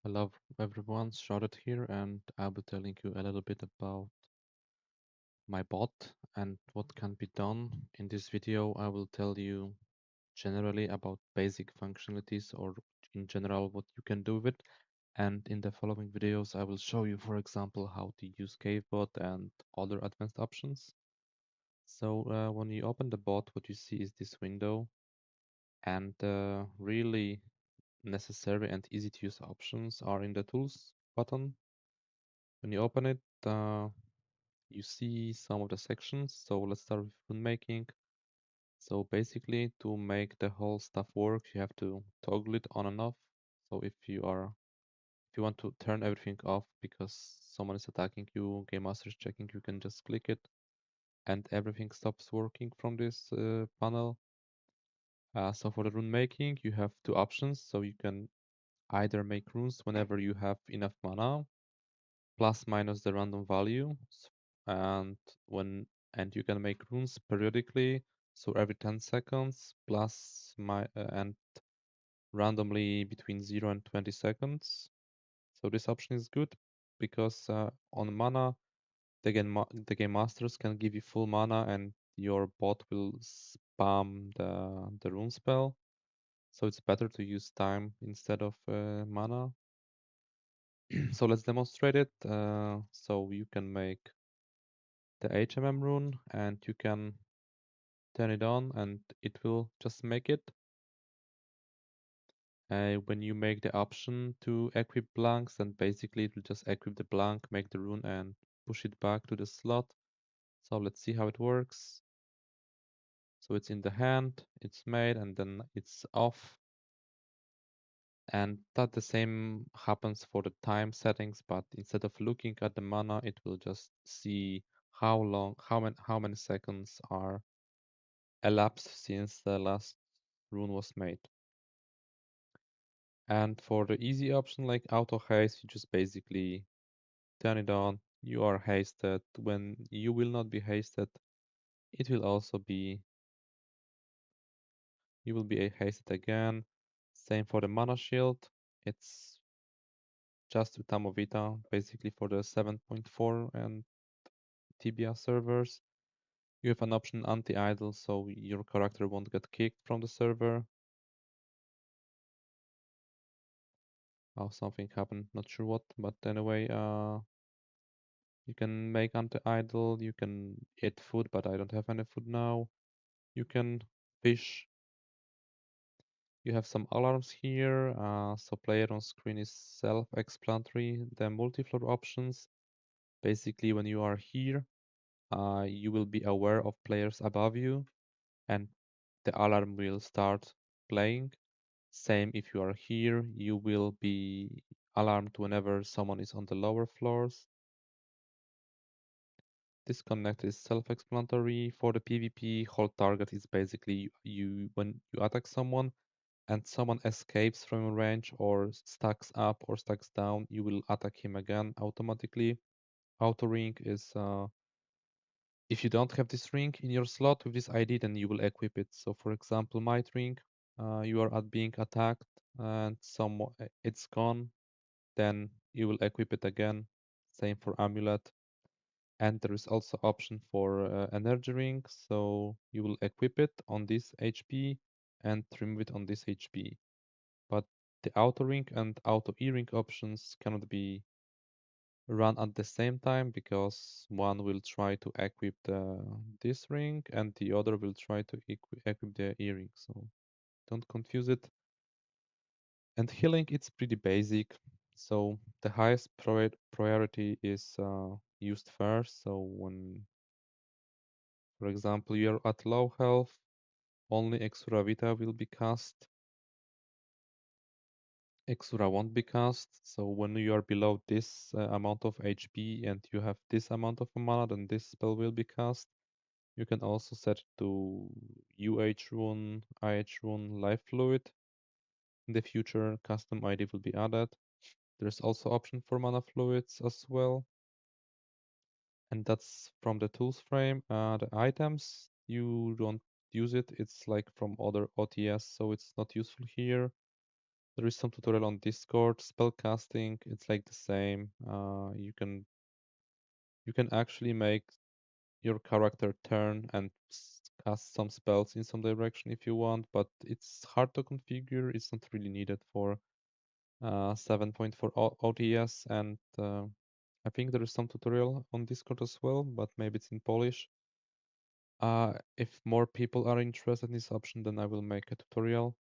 Hello everyone, Shrouded here, and I'll be telling you a little bit about my bot and what can be done. In this video, I will tell you generally about basic functionalities or in general what you can do with it. And in the following videos, I will show you, for example, how to use CaveBot and other advanced options. So when you open the bot, what you see is this window and really necessary and easy to use options are in the tools button. When you open it, you see some of the sections. So let's start with rune making. So basically, to make the whole stuff work, you have to toggle it on and off. So if you want to turn everything off because someone is attacking you, game master is checking, you can just click it and everything stops working from this panel. So for the rune making, you have two options. So you can either make runes whenever you have enough mana, plus minus the random value, and when and you can make runes periodically, so every 10 seconds, plus and randomly between 0 and 20 seconds. So this option is good because on mana, the game masters can give you full mana and your bot will spam the rune spell. So it's better to use time instead of mana. So let's demonstrate it. So you can make the HMM rune and you can turn it on and it will just make it. When you make the option to equip blanks, then basically it will just equip the blank, make the rune and push it back to the slot. So let's see how it works. So it's in the hand, it's made, and then it's off. And that the same happens for the time settings, but instead of looking at the mana, it will just see how many seconds are elapsed since the last rune was made. And for the easy option like auto haste, you just basically turn it on. You are hasted. When you will not be hasted, it will also be, you will be hasted again. Same for the mana shield. It's just with Tamovita, basically for the 7.4 and Tibia servers. You have an option anti-idle, so your character won't get kicked from the server. Oh, something happened, not sure what, but anyway, you can make anti-idle, you can eat food, but I don't have any food now. You can fish. You have some alarms here, so player on screen is self-explanatory. The multi-floor options, basically when you are here, you will be aware of players above you and the alarm will start playing. Same if you are here, you will be alarmed whenever someone is on the lower floors. Disconnect is self-explanatory. For the PvP, hold target is basically you when you attack someone and someone escapes from your range or stacks up or stacks down, you will attack him again automatically. Auto ring is if you don't have this ring in your slot with this ID, then you will equip it. So for example, might ring, you are at being attacked and it's gone, then you will equip it again. Same for amulet. And there is also option for energy ring, so you will equip it on this HP and remove it on this HP. But the auto ring and auto e-ring options cannot be run at the same time because one will try to equip this ring and the other will try to equip the e-ring. So don't confuse it. And healing, it's pretty basic. So the highest priority is used first. So when, for example, you're at low health, only Exura Vita will be cast. Exura won't be cast. So when you are below this amount of HP and you have this amount of mana, then this spell will be cast. You can also set to UH rune, IH rune, life fluid. In the future, custom ID will be added. There's also option for mana fluids as well. And that's from the tools frame. The items, you don't use it. It's like from other OTS, so it's not useful here. There is some tutorial on Discord. Spellcasting, it's like the same. You can actually make your character turn and cast some spells in some direction if you want, but it's hard to configure. It's not really needed for 7.4 ODS, and I think there is some tutorial on Discord as well, but maybe it's in Polish. If more people are interested in this option, then I will make a tutorial.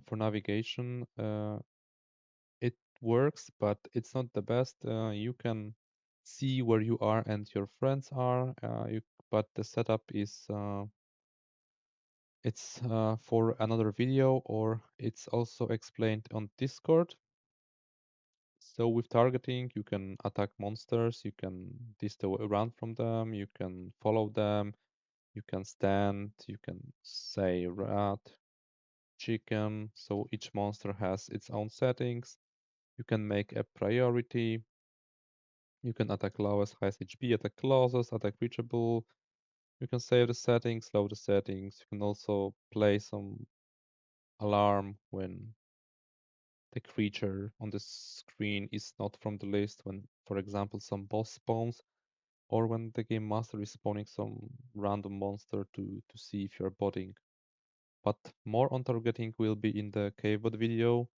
For navigation, it works, but it's not the best. You can see where you are and your friends are, but the setup is it's for another video, or it's also explained on Discord. So with targeting, you can attack monsters, you can run from them, you can follow them, you can stand, you can say rat, chicken. So each monster has its own settings. You can make a priority. You can attack lowest, highest HP, attack closest, attack reachable. You can save the settings, load the settings. You can also play some alarm when the creature on the screen is not from the list, when, for example, some boss spawns, or when the game master is spawning some random monster to see if you're botting. But more on targeting will be in the KBot video.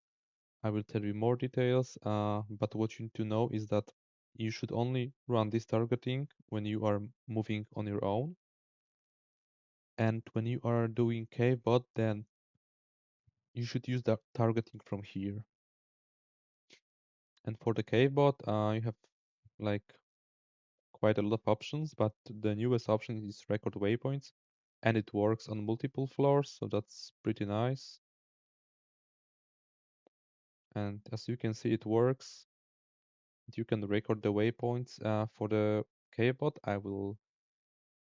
I will tell you more details, but what you need to know is that you should only run this targeting when you are moving on your own. And when you are doing KBot, then you should use the targeting from here. And for the KBot, you have like quite a lot of options, but the newest option is record waypoints, and it works on multiple floors, so that's pretty nice. And as you can see, it works. You can record the waypoints. For the KBot, I will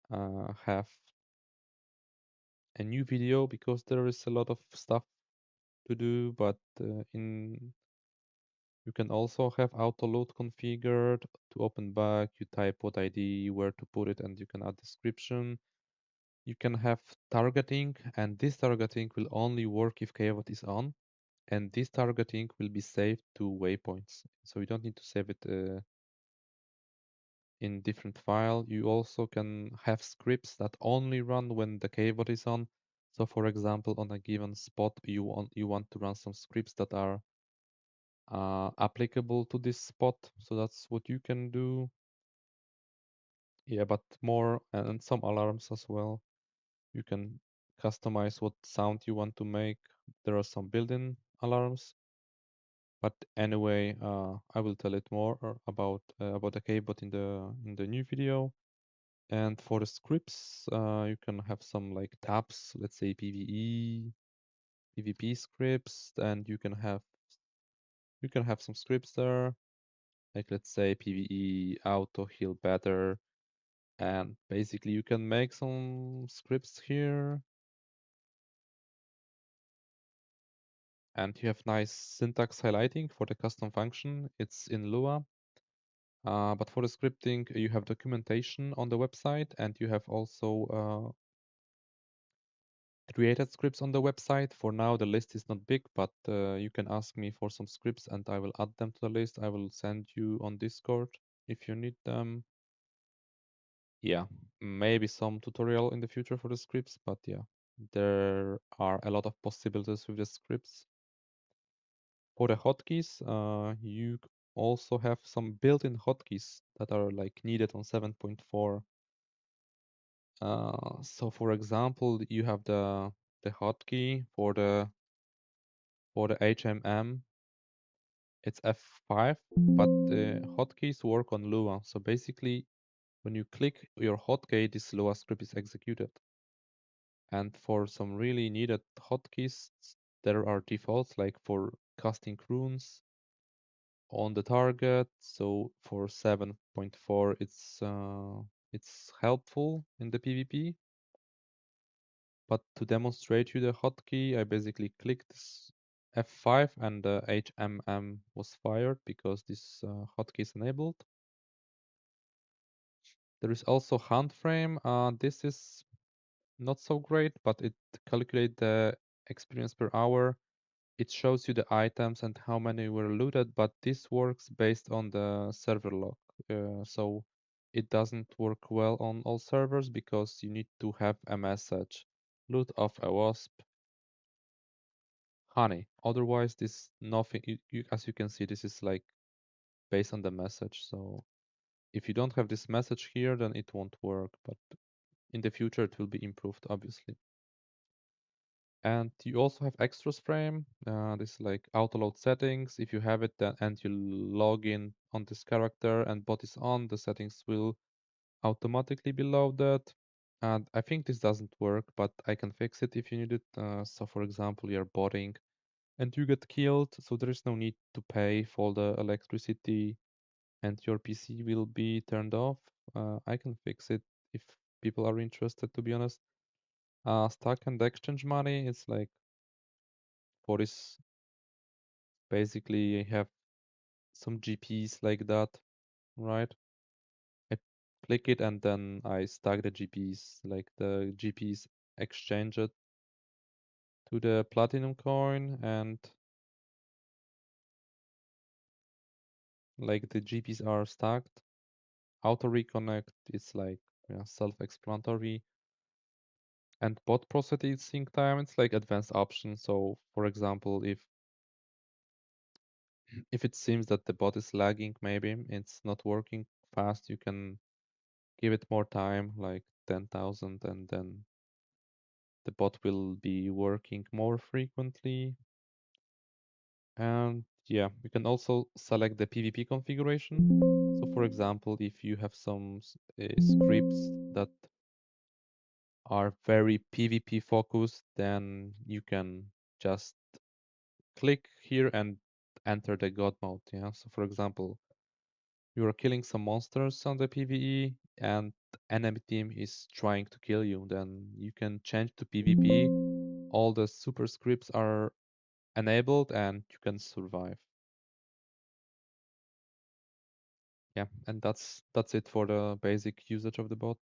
have a new video because there is a lot of stuff to do, but in you can also have auto load configured to open back. You type what ID, where to put it, and you can add description. You can have targeting, and this targeting will only work if KBot is on, and this targeting will be saved to waypoints. So you don't need to save it in different file. You also can have scripts that only run when the KBot is on. So for example, on a given spot, you want to run some scripts that are applicable to this spot. So that's what you can do. Yeah, but more and some alarms as well. You can customize what sound you want to make. There are some built-in alarms. But anyway, I will tell it more about the KBot in the new video. And for the scripts, you can have some like tabs, let's say PvE, PvP scripts, and you can have some scripts there, like let's say PvE auto heal better, and basically you can make some scripts here, and you have nice syntax highlighting for the custom function. It's in Lua. But for the scripting, you have documentation on the website, and you have also created scripts on the website. For now, the list is not big, but you can ask me for some scripts and I will add them to the list. I will send you on Discord if you need them. Yeah, maybe some tutorial in the future for the scripts, but yeah, there are a lot of possibilities with the scripts. For the hotkeys, you also have some built-in hotkeys that are like needed on 7.4. So for example, you have the hotkey for the HMM. It's F5, but the hotkeys work on Lua. So basically, when you click your hotkey, this Lua script is executed. And for some really needed hotkeys, there are defaults like for casting runes on the target. So for 7.4, it's helpful in the PvP. But to demonstrate you the hotkey, I basically clicked this F5 and the HMM was fired because this hotkey is enabled. There is also hand frame. This is not so great, but it calculates the experience per hour. it shows you the items and how many were looted, but this works based on the server log. So it doesn't work well on all servers because you need to have a message. Loot of a wasp, honey. Otherwise, this nothing. As you can see, this is like based on the message. So if you don't have this message here, then it won't work. But in the future, it will be improved, obviously. And you also have extras frame. This is like auto load settings. If you have it then, and you log in on this character and bot is on, the settings will automatically be loaded. And I think this doesn't work, but I can fix it if you need it. So for example, you're botting and you get killed, so there is no need to pay for the electricity and your PC will be turned off. I can fix it if people are interested, to be honest. Stack and exchange money, it's like for this, basically I have some GPs like that, right? I click it and then I stack the GPs, like the GPs exchange it to the platinum coin and like the GPs are stacked. Auto reconnect is like, yeah, self-explanatory. And bot processing time, it's like advanced option. So for example, if it seems that the bot is lagging, maybe it's not working fast, you can give it more time, like 10,000, and then the bot will be working more frequently. And yeah, you can also select the PvP configuration. So for example, if you have some scripts that are very PvP focused, then you can just click here and enter the god mode. Yeah. So for example, you are killing some monsters on the PvE and enemy team is trying to kill you, then you can change to PvP. All the super scripts are enabled and you can survive. Yeah, and that's it for the basic usage of the bot.